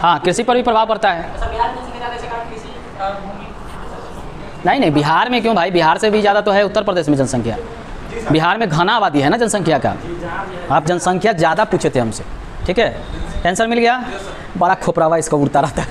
S1: हाँ, कृषि पर भी प्रभाव पड़ता है।
S4: तो सर बिहार में जनसंख्या ज़्यादा इसके कारण कृषि भूमि।
S1: नहीं, बिहार में क्यों भाई, बिहार से भी ज़्यादा तो है उत्तर प्रदेश में जनसंख्या। बिहार में घना आबादी है ना जनसंख्या का। आप जनसंख्या ज़्यादा पूछे थे हमसे, ठीक है, आंसर मिल गया। बड़ा खोपरावा इसका उड़ता रहता है।